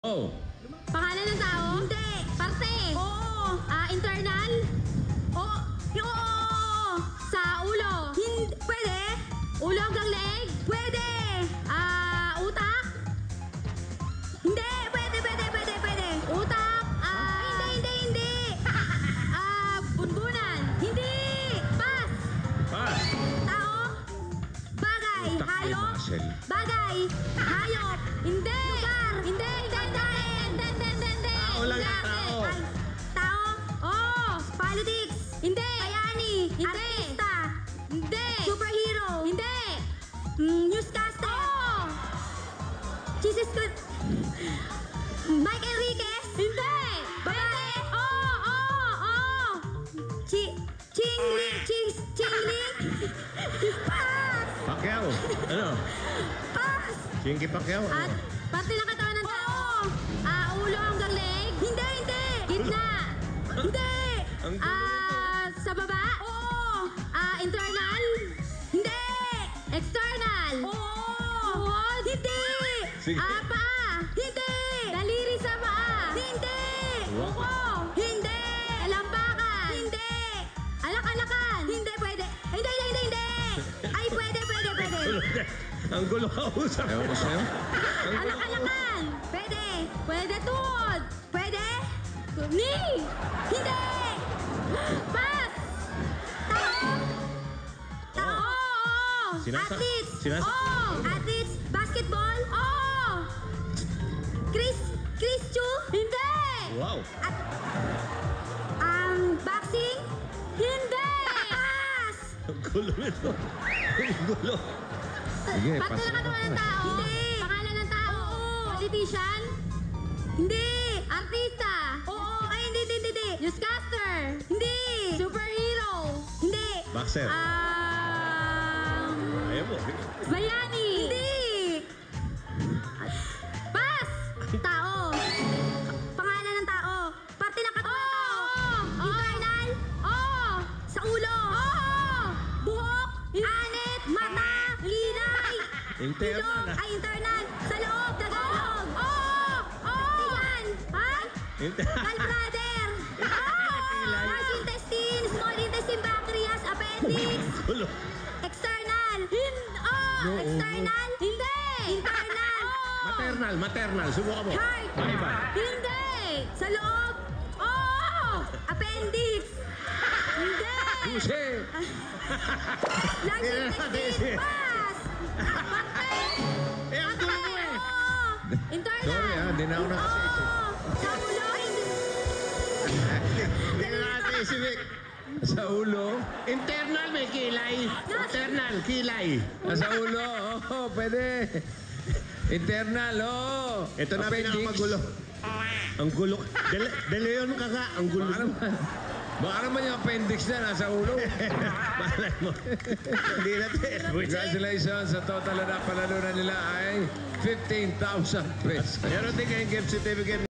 Oh. Pangalan ng tao? Hindi. Parte? Oo. Internal? Oo. Oo. Sa ulo? Hindi. Pwede? Ulo hanggang leeg? Pwede. Utak? Hindi. Pwede. Utak? Hindi. Bunbunan? Hindi. Pass. Pass. Tao? Bagay? Utak ay Hayop? muscle. Bagay? Hayop? Hindi. Lugar? Hindi. Tao lang ang tao. Ay, tao? Oh, politics. Hindi. Bayani. Hindi. Artista. Hindi. Superhero. Hindi. Newscaster. Oh. Jesus Christ. Mike Enriquez. Hindi. Babae. Oh. Chingling. Pass. Pacquiao. Ano? Pass. Chinky Pacquiao. At parte ng katawan ng tao. Ulo hanggang leg. Hindi. Gitna. Hindi. Ang gulo nito. Sa baba. Oo. Internal. Hindi. External. Oo. Tuhod. Hindi. Sige. Paa. Hindi. Daliri sa paa. Hindi. Wow. Uko. Hindi. Alambakan. Hindi. Alak-alakan. Hindi pwede. Hindi. Ay, pwede. Ang gulo ka usap. Ewan ko sa'yo. Alak-alakan. Pwede tuhod. Pwede. Knee. Hindi. Pass. Tao. Athletes. Athletes. Basketball. Chris Chu. Hindi. Wow. Boxing. Hindi. Pass. Ang gulo nito. Ang gulo. Sige, Parte ng katawan ng tao. Hindi. Pangalan ng tao. Politician. Hindi. Artista. Oo. Ay, hindi. Newscaster. Hindi. Superhero. Hindi. Boxer. Ayaw mo. Bayani. Hindi. Pass. Tao. Pangalan ng tao. Parte ng katawan ng tao. Internal. Sa ulo. Buhok. Anit. Mata. Kilay. Internal. Ilong. Ay, internal. Sa loob. Tagalog. Tiyan. Gallbladder. Large intestine. Small intestine. Pancreas. Appendix. Gulo. External. External. Hindi. Internal. Maternal. Subukan mo. Heart. Maiba. Hindi. Sa loob. Appendix. Hindi. Pusi. Large intestine. Pass. Parte. Ang gulo mo eh. Internal. Sorry di na ako nakasisi. Sa ulo. Hindi na nakasisi. Sa ulo. Internal may kilay. Internal, kilay. Sa ulo, pwede. Internal, Ito na Appendix. pinakamagulo. Ang gulo. De Leon ka nga. Ang gulo. Baka naman yung appendix na nasa ulo. Malay mo. Hindi natin. Congratulations sa total na panalunan nila ay 15,000 pesos. Meron din kayong gift certificate.